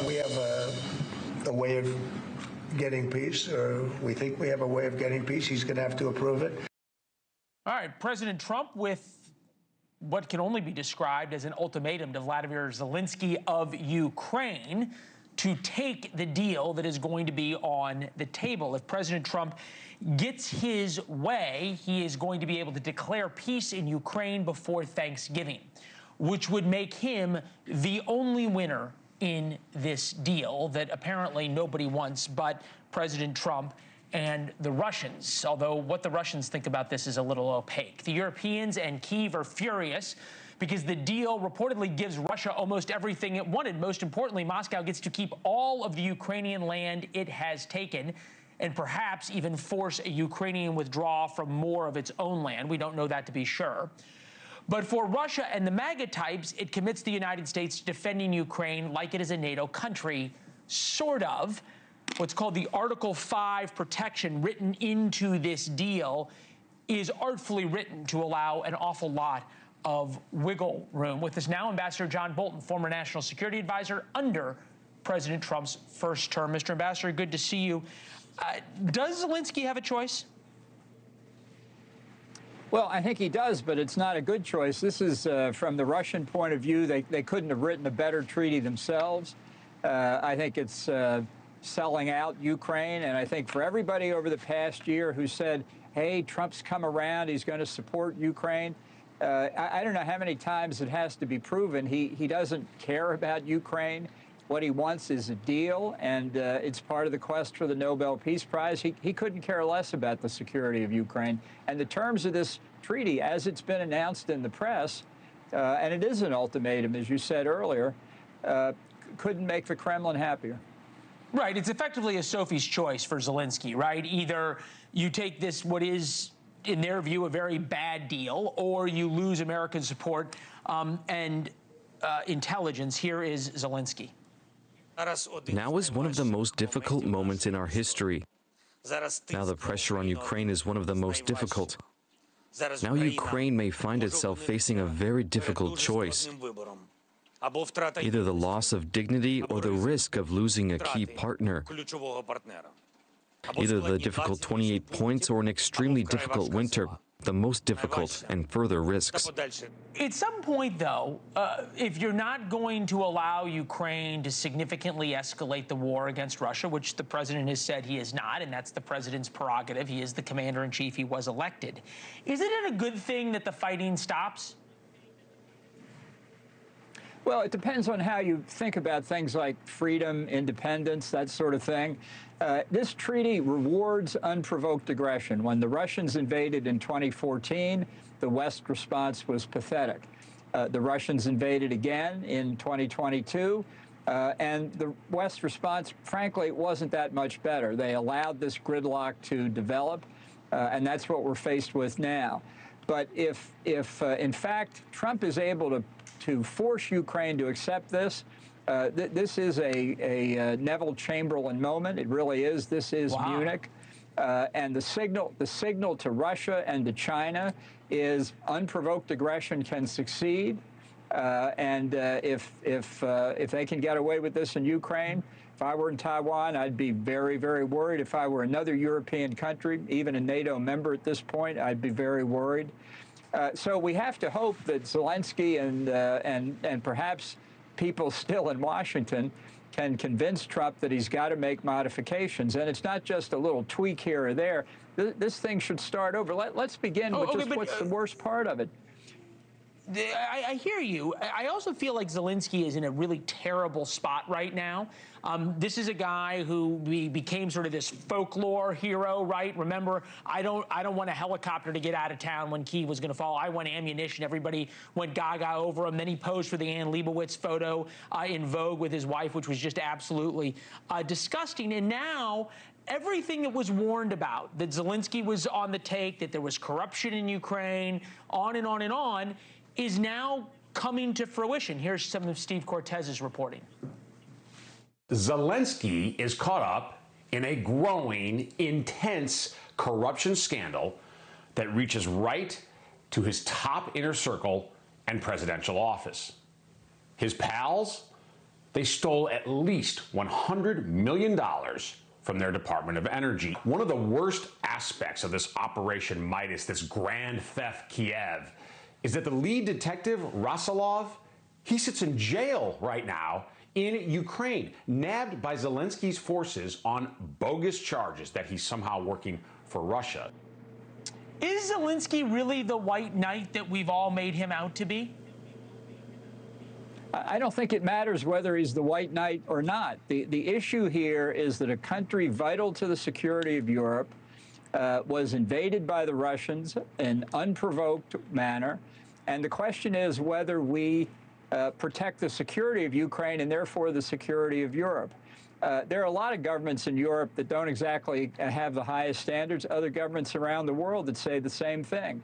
we have a way of getting peace, or we think we have a way of getting peace. He's going to have to approve it. All right, President Trump with what can only be described as an ultimatum to Vladimir Zelensky of Ukraine to take the deal that is going to be on the table. If President Trump gets his way, he is going to be able to declare peace in Ukraine before Thanksgiving, which would make him the only winner in this deal that apparently nobody wants but President Trump and the Russians, although what the Russians think about this is a little opaque. The Europeans and Kyiv are furious because the deal reportedly gives Russia almost everything it wanted. Most importantly, Moscow gets to keep all of the Ukrainian land it has taken and perhaps even force a Ukrainian withdrawal from more of its own land. We don't know that to be sure. But for Russia and the MAGA types, it commits the United States to defending Ukraine like it is a NATO country, sort of. What's called the Article 5 protection written into this deal is artfully written to allow an awful lot of wiggle room. With us now, Ambassador John Bolton, former national security advisor under President Trump's first term. Mr. Ambassador, good to see you. Does Zelensky have a choice? Well, I think he does, but it's not a good choice. This is, from the Russian point of view, they couldn't have written a better treaty themselves. I think it's selling out Ukraine, and I think for everybody over the past year who said, hey, Trump's come around, he's going to support Ukraine, I don't know how many times it has to be proven. He doesn't care about Ukraine. What he wants is a deal, and it's part of the quest for the Nobel Peace Prize. He couldn't care less about the security of Ukraine. And the terms of this treaty, as it's been announced in the press, and it is an ultimatum, as you said earlier, couldn't make the Kremlin happier. Right. It's effectively a Sophie's choice for Zelensky, right? Either you take this, what is, in their view, a very bad deal, or you lose American support and intelligence. Here is Zelensky. Now is one of the most difficult moments in our history. Now the pressure on Ukraine is one of the most difficult. Now Ukraine may find itself facing a very difficult choice. Either the loss of dignity or the risk of losing a key partner. Either the difficult 28 points or an extremely difficult winter, the most difficult and further risks. At some point, though, if you're not going to allow Ukraine to significantly escalate the war against Russia, which the president has said he is not, and that's the president's prerogative, he is the commander-in-chief, he was elected, isn't it a good thing that the fighting stops? Well, it depends on how you think about things like freedom, independence, that sort of thing. This treaty rewards unprovoked aggression. When the Russians invaded in 2014, the West response was pathetic. The Russians invaded again in 2022, and the West response, frankly, wasn't that much better. They allowed this gridlock to develop, and that's what we're faced with now. But if in fact, Trump is able to force Ukraine to accept this, this is a Neville Chamberlain moment. It really is. This is wow. Munich. And the signal to Russia and to China is unprovoked aggression can succeed. And if they can get away with this in Ukraine, if I were in Taiwan, I'd be very, very worried. If I were another European country, even a NATO member at this point, I'd be very worried. So we have to hope that Zelensky and perhaps people still in Washington can convince Trump that he's got to make modifications. And it's not just a little tweak here or there. This thing should start over. Let's begin with just what's the worst part of it. I hear you. I also feel like Zelensky is in a really terrible spot right now. This is a guy who became sort of this folklore hero, right? Remember, I don't want a helicopter to get out of town when Kyiv was going to fall. I want ammunition. Everybody went gaga over him. Then he posed for the Ann Leibovitz photo in Vogue with his wife, which was just absolutely disgusting. And now everything that was warned about, that Zelensky was on the take, that there was corruption in Ukraine, on and on and on, is now coming to fruition. Here's some of Steve Cortez's reporting. Zelensky is caught up in a growing, intense corruption scandal that reaches right to his top inner circle and presidential office. His pals, They stole at least $100 million from their Department of Energy. One of the worst aspects of this Operation Midas, this Grand Theft Kiev, is that the lead detective, Rasalov, he sits in jail right now in Ukraine, nabbed by Zelensky's forces on bogus charges that he's somehow working for Russia. Is Zelensky really the white knight that we've all made him out to be? I don't think it matters whether he's the white knight or not. The issue here is that a country vital to the security of Europe was invaded by the Russians in an unprovoked manner. And the question is whether we protect the security of Ukraine and therefore the security of Europe. There are a lot of governments in Europe that don't exactly have the highest standards, other governments around the world that say the same thing.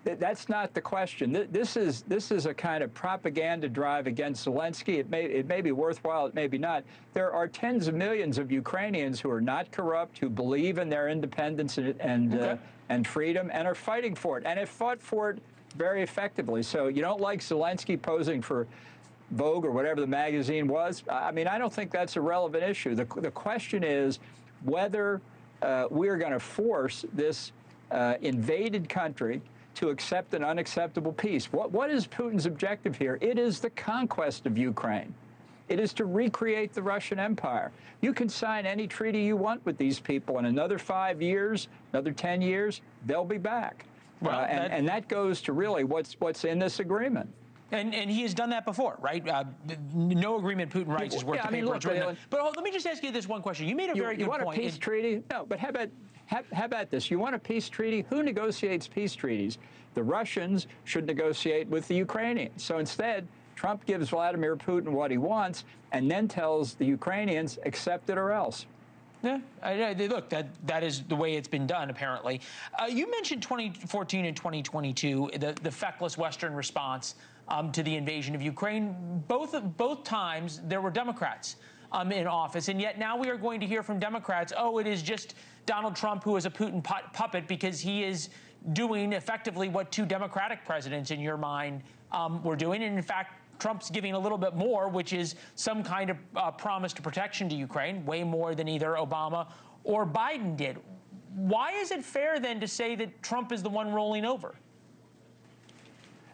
That's not the question. This is a kind of propaganda drive against Zelensky. It may be worthwhile, it may be not. There are tens of millions of Ukrainians who are not corrupt, who believe in their independence and freedom, and are fighting for it, and have fought for it very effectively. So you don't like Zelensky posing for Vogue or whatever the magazine was? I mean, I don't think that's a relevant issue. The question is whether we're going to force this invaded country to accept an unacceptable peace. What is Putin's objective here? It is the conquest of Ukraine. It is to recreate the Russian Empire. You can sign any treaty you want with these people. In another 5 years, another 10 years, they'll be back. Well, and that goes to really what's in this agreement. And he has done that before, right? No agreement Putin writes is worth the paper it's written on. But let me just ask you this one question. You made a very good point. You want a peace treaty? No, but how about this? You want a peace treaty? Who negotiates peace treaties? The Russians should negotiate with the Ukrainians. So instead, Trump gives Vladimir Putin what he wants and then tells the Ukrainians, accept it or else. Yeah, look, that is the way it's been done, apparently. You mentioned 2014 and 2022, the feckless Western response to the invasion of Ukraine. Both times, there were Democrats in office, and yet now we are going to hear from Democrats, oh, it is just Donald Trump who is a Putin puppet because he is doing effectively what two Democratic presidents, in your mind, were doing. And in fact, Trump's giving a little bit more, which is some kind of promise to protection to Ukraine, way more than either Obama or Biden did. Why is it fair, then, to say that Trump is the one rolling over?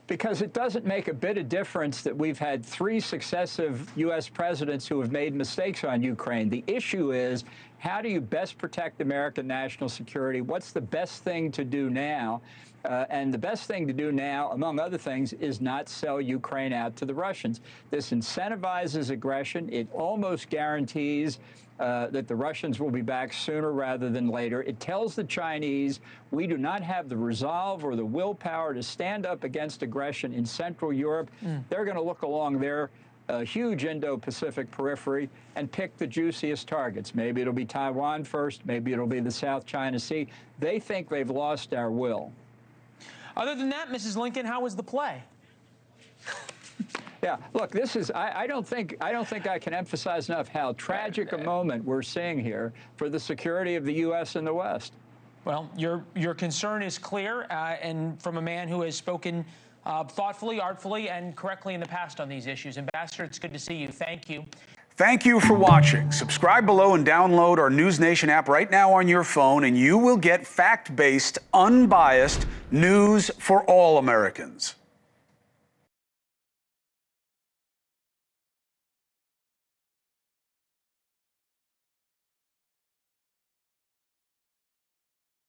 Because it doesn't make a bit of difference that we've had 3 successive U.S. presidents who have made mistakes on Ukraine. The issue is, how do you best protect American national security? What's the best thing to do now? And the best thing to do now, among other things, is not sell Ukraine out to the Russians. This incentivizes aggression. It almost guarantees that the Russians will be back sooner rather than later. It tells the Chinese we do not have the resolve or the willpower to stand up against aggression in Central Europe. They're going to look along their huge Indo-Pacific periphery and pick the juiciest targets. Maybe it'll be Taiwan first. Maybe it'll be the South China Sea. They think they've lost our will. Other than that, Mrs. Lincoln, how was the play? Yeah, look, this is, I don't think I can emphasize enough how tragic a moment we're seeing here for the security of the U.S. and the West. Well, your concern is clear, and from a man who has spoken thoughtfully, artfully, and correctly in the past on these issues. Ambassador, it's good to see you. Thank you. Thank you for watching. Subscribe below and download our NewsNation app right now on your phone, and you will get fact-based, unbiased news for all Americans.